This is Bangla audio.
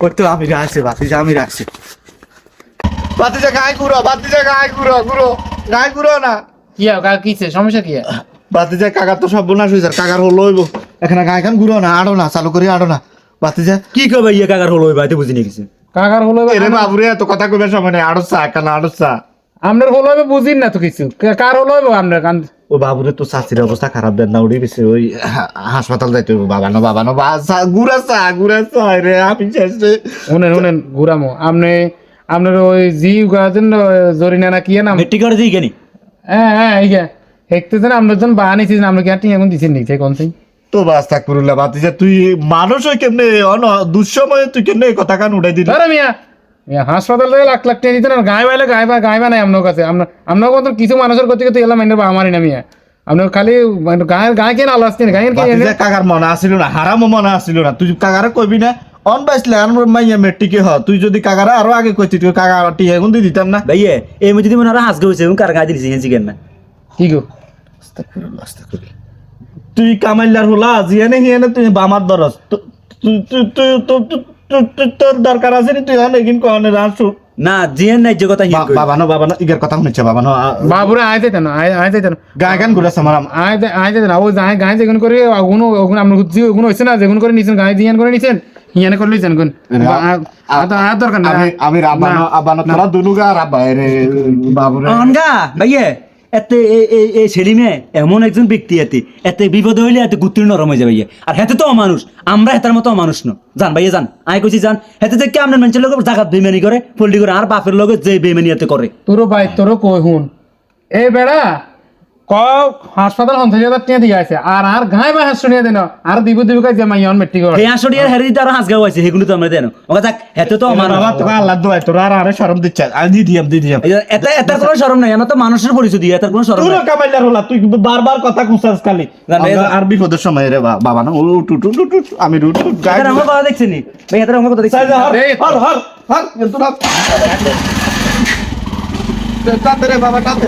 করতে আমি রাখছি বাতিজা আমি রাখছি বাতিজা গায়ে ঘুরো বাতিজা গায়ে ঘুরো গায়ে ঘুরো না কি কাকা কিছে সমস্যা কি বাতিজা কাকার তো সব বোনাস হয়েছে কাকার হলো হইব এখানে গায়ে খান ঘুরো না আড়ো না চালু করে আড়ো না বাতিজা কি কবে ইয়ে কাকার হলো ওই বাড়িতে বুঝিনি কিছু কাকার হলো এরে বাবুরে এত কথা কইবার সময় নেই আড়ো চা কেন আড়ো চা আপনার হলো বুঝিন না তো কিছু কার হলো আপনার কান ও বাবুরে তো চাচির অবস্থা খারাপ দেন না উড়ে গেছে ওই হাসপাতাল যাইতে হইব বাবানো গুড়া চা রে আমি শেষ রে শুনেন ঘুরামো আপনার ওই জি গাছেন জরিনা না কি নাম মেট্রিক করে দিই কেনি হ্যাঁ এই হেঁকতেছেন আপনার জন্য বানিয়েছেন আপনি কি আর এখন দিচ্ছেন নিচে কোন সেই তো বাস্তা করুল্লা বাতিজা তুই মানুষ হই কেমনে দুঃসময়ে তুই কেমনে এই কথা কান উড়াই দিলি ধরে মিয়া হাসপাতাল থেকে লাখ টাকা দিতেন আর গায়ে নাই আপনার কাছে আপনার কত কিছু মানুষের করতে করতে এলাম এনে আমারই না মিয়া আপনার খালি গায়ে কেন আলো আসছেন গায়ে বাতিজা কাকার মনে আসিল না হারামও মনে আসিল না তুই কাকারে কইবি না অন বাইসলে আর মাইয়া মেট্রিকে হ তুই যদি কাকারে আরো আগে কইতি তুই কাকা টিয়া এখন দিয়ে দিতাম না ভাইয়ে এই মধ্যে যদি মনে হয় হাসগে হয়েছে কার গায়ে দিয়েছি হেঁচি কেন না কি গো তুই কামাইলার হলা জিয়ানে হিয়ানে তুই বামার দরস তোর দরকার আছে নি তুই অনেকদিন কনে রাসু না জিয়ান নাই যে কথা বাবানো ইগার কথা শুনেছে বাবানো বাবুরে আইতে না আইতে না গায়ে গান ঘুরে সামারাম আইতে না ও গায়ে যেগুন করে ওগুনো আপনার ওগুনো হয়েছে না যেগুন করে নিছেন গায়ে জিয়ান করে নিছেন হিয়ানে করে লিছেন কোন দরকার না আমি আবানো তোরা দুনুগা রাব্বা রে বাবুরে অনগা ভাইয়ে এতে এই সেলিমে এমন একজন ব্যক্তি এতে বিপদ হইলে এতে গুত্তির নরম হয়ে যাবে ভাইয়া আর হেতে তো অমানুষ আমরা হেতার মতো অমানুষ ন জান ভাইয়া জান আয় কইছি জান হেতে থেকে আপনার মানুষের লোক জাগাত বেমানি করে ফল্ডি করে আর বাপের লোক যে বেমানি এতে করে তোরও ভাই তোরও কই হুন এ বেড়া হাসপাতাল 50,000 টাকা দিয়ে আছে আর গায়ে বা হাস শুনিয়ে দেন আর দিব কাজ যে মাইয়ন মেট্রিক করে এই আসড়িয়ার হেরি দিতে আর হাসগাও আছে সেগুলো তো আমরা দেন ওকে থাক হেতে তো অমানুষ বাবা তোরা আল্লাহ দোয়া তোরা আর আরে শরম দিচ্ছে আমি দি দিয়াম এতে এটার কোনো শরম নাই আমরা তো মানুষের পরিচয় দিই এটার কোনো শরম তুই নাই কামাইলার হলা তুই বারবার কথা কুসাস খালি আর বিপদের সময় রে বাবা না আমি রুট এটার আমার কথা দেখছেন নি ভাই এটার আমার কথা দেখছেন হর এত না টাতে রে বাবা টাতে